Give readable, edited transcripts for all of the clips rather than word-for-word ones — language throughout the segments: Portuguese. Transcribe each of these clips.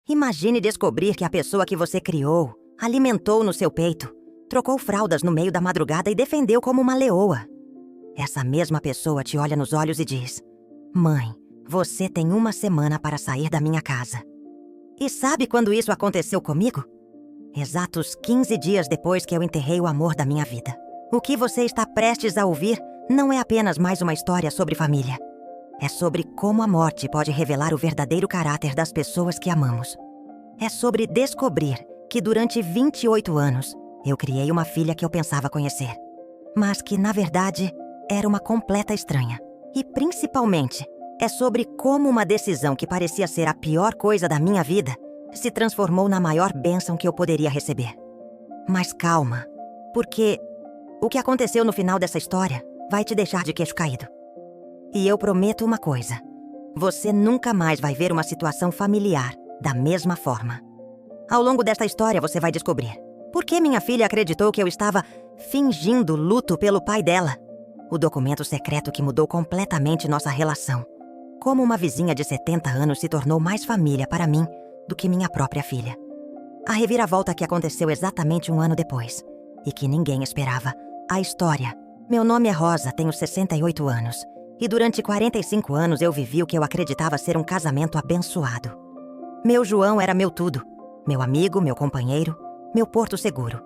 Imagine descobrir que a pessoa que você criou, alimentou no seu peito, trocou fraldas no meio da madrugada e defendeu como uma leoa. Essa mesma pessoa te olha nos olhos e diz: "Mãe, você tem 1 semana para sair da minha casa." E sabe quando isso aconteceu comigo? Exatos 15 dias depois que eu enterrei o amor da minha vida. O que você está prestes a ouvir não é apenas mais uma história sobre família. É sobre como a morte pode revelar o verdadeiro caráter das pessoas que amamos. É sobre descobrir que durante 28 anos eu criei uma filha que eu pensava conhecer, mas que, na verdade, era uma completa estranha. E, principalmente, é sobre como uma decisão que parecia ser a pior coisa da minha vida se transformou na maior bênção que eu poderia receber. Mas calma, porque o que aconteceu no final dessa história vai te deixar de queixo caído. E eu prometo uma coisa: você nunca mais vai ver uma situação familiar da mesma forma. Ao longo desta história você vai descobrir por que minha filha acreditou que eu estava fingindo luto pelo pai dela. O documento secreto que mudou completamente nossa relação. Como uma vizinha de 70 anos se tornou mais família para mim do que minha própria filha. A reviravolta que aconteceu exatamente 1 ano depois e que ninguém esperava. A história. Meu nome é Rosa, tenho 68 anos. E durante 45 anos eu vivi o que eu acreditava ser um casamento abençoado. Meu João era meu tudo. Meu amigo, meu companheiro, meu porto seguro.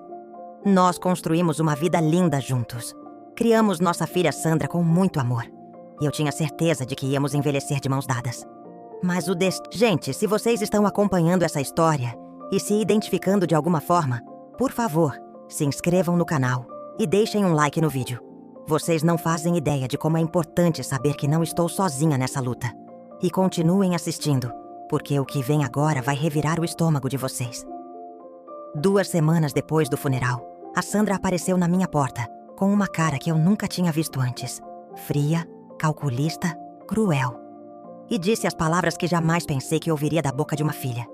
Nós construímos uma vida linda juntos. Criamos nossa filha Sandra com muito amor. E eu tinha certeza de que íamos envelhecer de mãos dadas. Mas Gente, se vocês estão acompanhando essa história e se identificando de alguma forma, por favor, se inscrevam no canal e deixem um like no vídeo. Vocês não fazem ideia de como é importante saber que não estou sozinha nessa luta. E continuem assistindo, porque o que vem agora vai revirar o estômago de vocês. 2 semanas depois do funeral, a Sandra apareceu na minha porta, com uma cara que eu nunca tinha visto antes. Fria, calculista, cruel. E disse as palavras que jamais pensei que ouviria da boca de uma filha.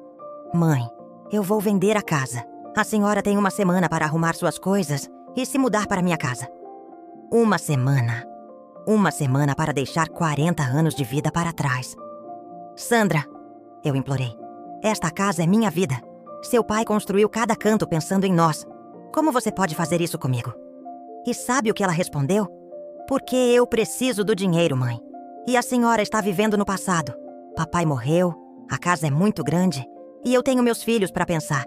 "Mãe, eu vou vender a casa. A senhora tem 1 semana para arrumar suas coisas e se mudar para minha casa." 1 semana. 1 semana para deixar 40 anos de vida para trás. "Sandra", eu implorei, "esta casa é minha vida. Seu pai construiu cada canto pensando em nós. Como você pode fazer isso comigo?" E sabe o que ela respondeu? "Porque eu preciso do dinheiro, mãe. E a senhora está vivendo no passado. Papai morreu, a casa é muito grande e eu tenho meus filhos para pensar."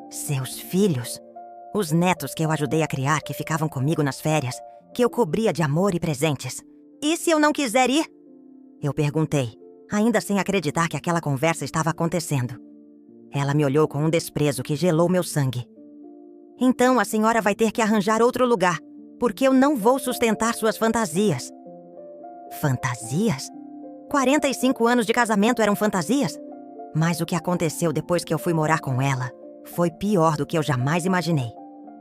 Seus filhos? Os netos que eu ajudei a criar, que ficavam comigo nas férias, que eu cobria de amor e presentes. "E se eu não quiser ir?" Eu perguntei, ainda sem acreditar que aquela conversa estava acontecendo. Ela me olhou com um desprezo que gelou meu sangue. "Então a senhora vai ter que arranjar outro lugar, porque eu não vou sustentar suas fantasias." Fantasias? 45 anos de casamento eram fantasias? Mas o que aconteceu depois que eu fui morar com ela foi pior do que eu jamais imaginei.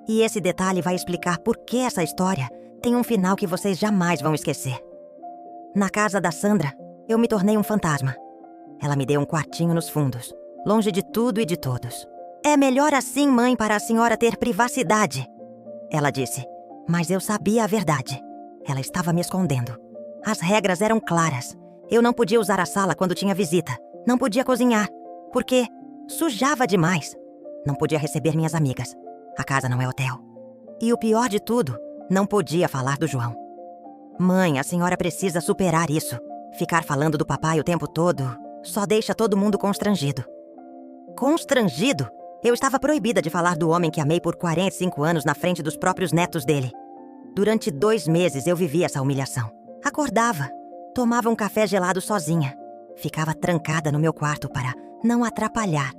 E esse detalhe vai explicar por que essa história tem um final que vocês jamais vão esquecer. Na casa da Sandra, eu me tornei um fantasma. Ela me deu um quartinho nos fundos, longe de tudo e de todos. "É melhor assim, mãe, para a senhora ter privacidade", ela disse. Mas eu sabia a verdade. Ela estava me escondendo. As regras eram claras. Eu não podia usar a sala quando tinha visita. Não podia cozinhar, porque sujava demais. Não podia receber minhas amigas. A casa não é hotel. E o pior de tudo, não podia falar do João. "Mãe, a senhora precisa superar isso. Ficar falando do papai o tempo todo só deixa todo mundo constrangido." Constrangido? Eu estava proibida de falar do homem que amei por 45 anos na frente dos próprios netos dele. Durante 2 meses eu vivia essa humilhação. Acordava, tomava um café gelado sozinha. Ficava trancada no meu quarto para não atrapalhar.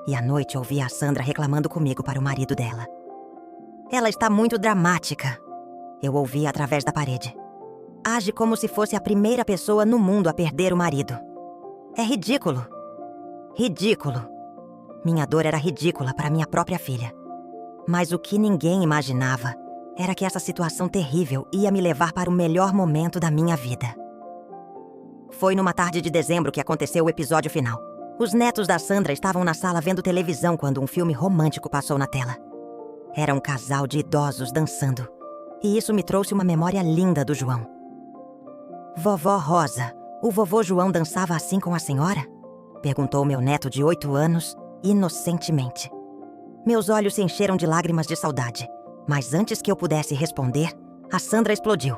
E à noite ouvia a Sandra reclamando comigo para o marido dela. "Ela está muito dramática", eu ouvia através da parede. "Age como se fosse a primeira pessoa no mundo a perder o marido. É ridículo. Ridículo." Minha dor era ridícula para minha própria filha. Mas o que ninguém imaginava era que essa situação terrível ia me levar para o melhor momento da minha vida. Foi numa tarde de dezembro que aconteceu o episódio final. Os netos da Sandra estavam na sala vendo televisão quando um filme romântico passou na tela. Era um casal de idosos dançando. E isso me trouxe uma memória linda do João. "Vovó Rosa, o vovô João dançava assim com a senhora?" Perguntou meu neto de 8 anos, inocentemente. Meus olhos se encheram de lágrimas de saudade, mas antes que eu pudesse responder, a Sandra explodiu.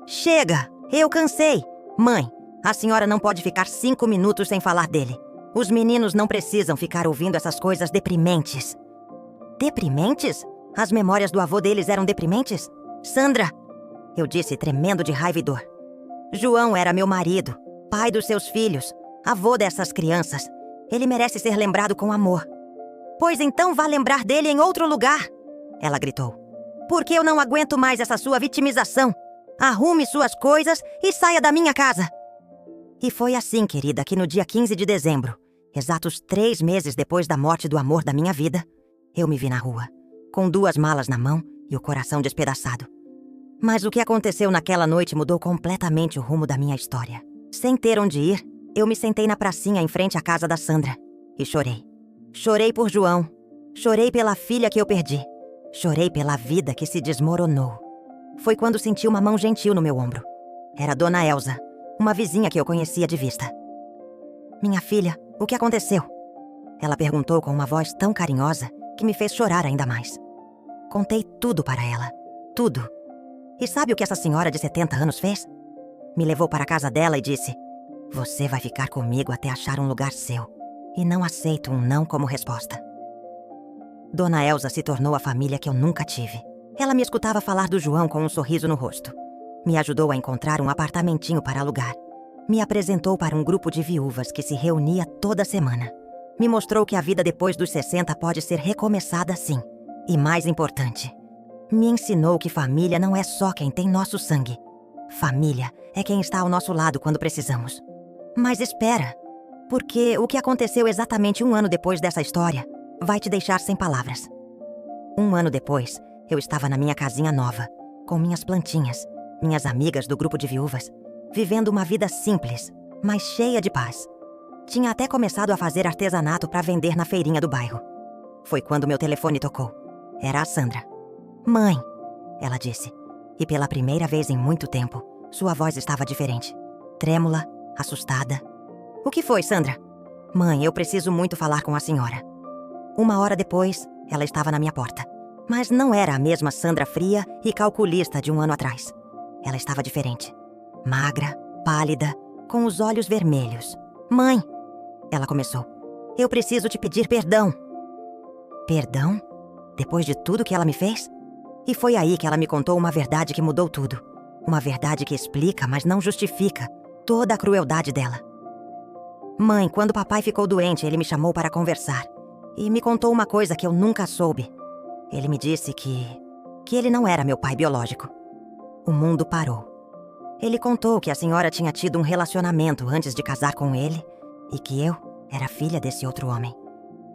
Chega! Eu cansei! Mãe, a senhora não pode ficar 5 minutos sem falar dele. Os meninos não precisam ficar ouvindo essas coisas deprimentes. Deprimentes? As memórias do avô deles eram deprimentes? Sandra! Eu disse, tremendo de raiva e dor. João era meu marido, pai dos seus filhos, avô dessas crianças. Ele merece ser lembrado com amor. Pois então vá lembrar dele em outro lugar, ela gritou. Porque eu não aguento mais essa sua vitimização. Arrume suas coisas e saia da minha casa. E foi assim, querida, que no dia 15 de dezembro, exatos 3 meses depois da morte do amor da minha vida, eu me vi na rua, com 2 malas na mão e o coração despedaçado. Mas o que aconteceu naquela noite mudou completamente o rumo da minha história. Sem ter onde ir, eu me sentei na pracinha em frente à casa da Sandra e chorei. Chorei por João. Chorei pela filha que eu perdi. Chorei pela vida que se desmoronou. Foi quando senti uma mão gentil no meu ombro. Era Dona Elza, uma vizinha que eu conhecia de vista. Minha filha, o que aconteceu? Ela perguntou com uma voz tão carinhosa que me fez chorar ainda mais. Contei tudo para ela. Tudo. E sabe o que essa senhora de 70 anos fez? Me levou para a casa dela e disse: Você vai ficar comigo até achar um lugar seu. E não aceito um não como resposta. Dona Elza se tornou a família que eu nunca tive. Ela me escutava falar do João com um sorriso no rosto. Me ajudou a encontrar um apartamentinho para alugar. Me apresentou para um grupo de viúvas que se reunia toda semana. Me mostrou que a vida depois dos 60 pode ser recomeçada sim. E mais importante, me ensinou que família não é só quem tem nosso sangue. Família é quem está ao nosso lado quando precisamos. Mas espera, porque o que aconteceu exatamente 1 ano depois dessa história vai te deixar sem palavras. 1 ano depois, eu estava na minha casinha nova, com minhas plantinhas, minhas amigas do grupo de viúvas, vivendo uma vida simples, mas cheia de paz. Tinha até começado a fazer artesanato para vender na feirinha do bairro. Foi quando meu telefone tocou. Era a Sandra. Mãe, ela disse. E pela primeira vez em muito tempo, sua voz estava diferente. Trêmula, assustada. O que foi, Sandra? Mãe, eu preciso muito falar com a senhora. 1 hora depois, ela estava na minha porta. Mas não era a mesma Sandra fria e calculista de 1 ano atrás. Ela estava diferente. Magra, pálida, com os olhos vermelhos. Mãe, ela começou. Eu preciso te pedir perdão. Perdão? Depois de tudo que ela me fez? E foi aí que ela me contou uma verdade que mudou tudo. Uma verdade que explica, mas não justifica, toda a crueldade dela. Mãe, quando papai ficou doente, ele me chamou para conversar. E me contou uma coisa que eu nunca soube. Ele me disse que ele não era meu pai biológico. O mundo parou. Ele contou que a senhora tinha tido um relacionamento antes de casar com ele e que eu era filha desse outro homem.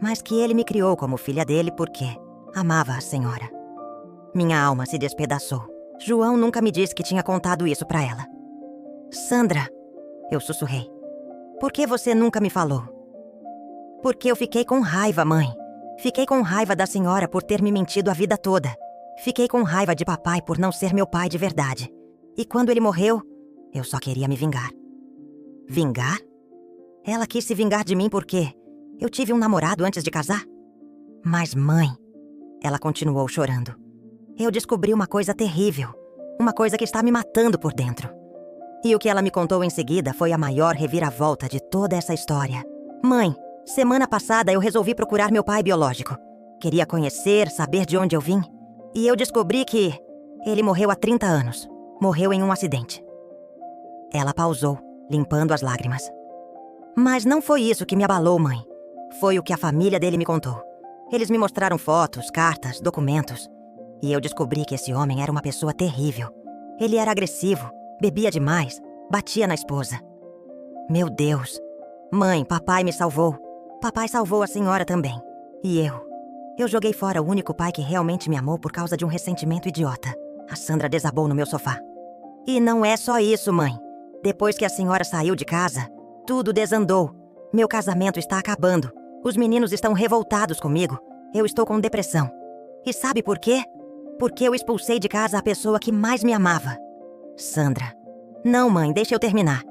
Mas que ele me criou como filha dele porque amava a senhora. Minha alma se despedaçou. João nunca me disse que tinha contado isso pra ela. Sandra, eu sussurrei. Por que você nunca me falou? Porque eu fiquei com raiva, mãe. Fiquei com raiva da senhora por ter me mentido a vida toda. Fiquei com raiva de papai por não ser meu pai de verdade. E quando ele morreu, eu só queria me vingar. Vingar? Ela quis se vingar de mim porque eu tive um namorado antes de casar? Mas, mãe, ela continuou chorando. Eu descobri uma coisa terrível. Uma coisa que está me matando por dentro. E o que ela me contou em seguida foi a maior reviravolta de toda essa história. Mãe, semana passada eu resolvi procurar meu pai biológico. Queria conhecer, saber de onde eu vim. E eu descobri que ele morreu há 30 anos. Morreu em um acidente. Ela pausou, limpando as lágrimas. Mas não foi isso que me abalou, mãe. Foi o que a família dele me contou. Eles me mostraram fotos, cartas, documentos. E eu descobri que esse homem era uma pessoa terrível. Ele era agressivo, bebia demais, batia na esposa. Meu Deus. Mãe, papai me salvou. Papai salvou a senhora também. E eu joguei fora o único pai que realmente me amou por causa de um ressentimento idiota. A Sandra desabou no meu sofá. E não é só isso, mãe. Depois que a senhora saiu de casa, tudo desandou. Meu casamento está acabando. Os meninos estão revoltados comigo. Eu estou com depressão. E sabe por quê? Porque eu expulsei de casa a pessoa que mais me amava. Sandra. Não, mãe, deixa eu terminar.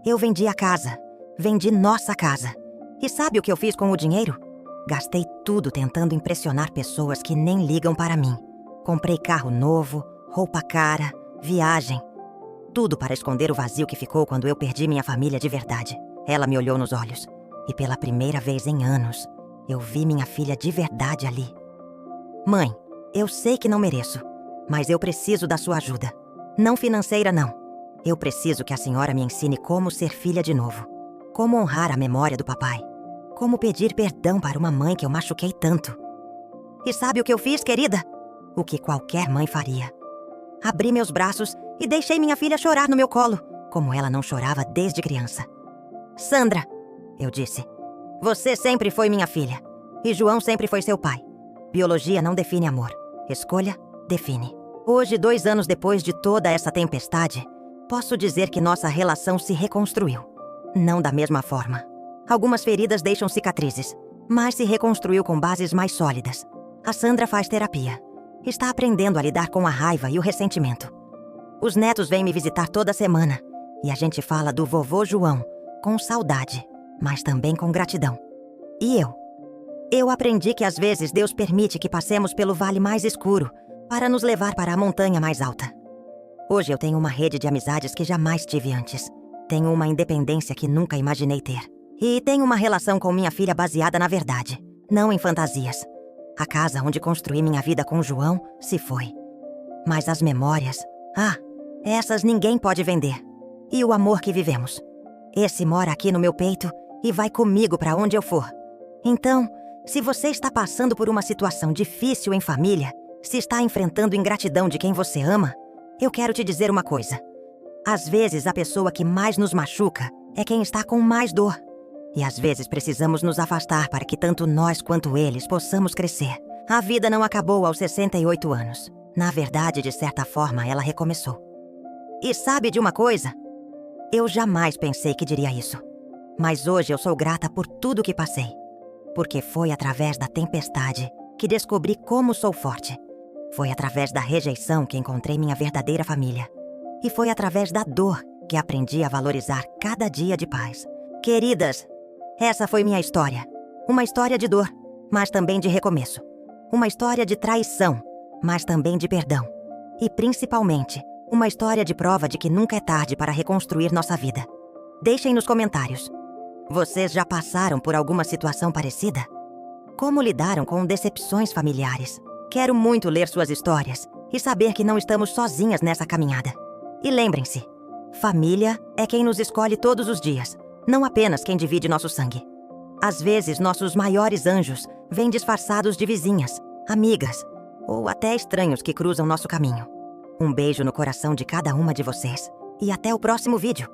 Eu vendi a casa. Vendi nossa casa. E sabe o que eu fiz com o dinheiro? Gastei tudo tentando impressionar pessoas que nem ligam para mim. Comprei carro novo, roupa cara, viagem. Tudo para esconder o vazio que ficou quando eu perdi minha família de verdade. Ela me olhou nos olhos. E pela primeira vez em anos, eu vi minha filha de verdade ali. Mãe, eu sei que não mereço, mas eu preciso da sua ajuda. Não financeira, não. Eu preciso que a senhora me ensine como ser filha de novo. Como honrar a memória do papai. Como pedir perdão para uma mãe que eu machuquei tanto. E sabe o que eu fiz, querida? O que qualquer mãe faria. Abri meus braços e deixei minha filha chorar no meu colo, como ela não chorava desde criança. Sandra, eu disse, você sempre foi minha filha. E João sempre foi seu pai. Biologia não define amor. Escolha define. Hoje, 2 anos depois de toda essa tempestade, posso dizer que nossa relação se reconstruiu. Não da mesma forma. Algumas feridas deixam cicatrizes, mas se reconstruiu com bases mais sólidas. A Sandra faz terapia. Está aprendendo a lidar com a raiva e o ressentimento. Os netos vêm me visitar toda semana e a gente fala do vovô João, com saudade, mas também com gratidão. E eu? Eu aprendi que às vezes Deus permite que passemos pelo vale mais escuro para nos levar para a montanha mais alta. Hoje eu tenho uma rede de amizades que jamais tive antes. Tenho uma independência que nunca imaginei ter. E tenho uma relação com minha filha baseada na verdade, não em fantasias. A casa onde construí minha vida com João se foi. Mas as memórias, essas ninguém pode vender. E o amor que vivemos. Esse mora aqui no meu peito e vai comigo para onde eu for. Então, se você está passando por uma situação difícil em família, se está enfrentando ingratidão de quem você ama, eu quero te dizer uma coisa. Às vezes a pessoa que mais nos machuca é quem está com mais dor. E às vezes precisamos nos afastar para que tanto nós quanto eles possamos crescer. A vida não acabou aos 68 anos. Na verdade, de certa forma, ela recomeçou. E sabe de uma coisa? Eu jamais pensei que diria isso. Mas hoje eu sou grata por tudo que passei. Porque foi através da tempestade que descobri como sou forte. Foi através da rejeição que encontrei minha verdadeira família. E foi através da dor que aprendi a valorizar cada dia de paz. Queridas, essa foi minha história. Uma história de dor, mas também de recomeço. Uma história de traição, mas também de perdão. E principalmente, uma história de prova de que nunca é tarde para reconstruir nossa vida. Deixem nos comentários. Vocês já passaram por alguma situação parecida? Como lidaram com decepções familiares? Quero muito ler suas histórias e saber que não estamos sozinhas nessa caminhada. E lembrem-se, família é quem nos escolhe todos os dias, não apenas quem divide nosso sangue. Às vezes, nossos maiores anjos vêm disfarçados de vizinhas, amigas ou até estranhos que cruzam nosso caminho. Um beijo no coração de cada uma de vocês e até o próximo vídeo.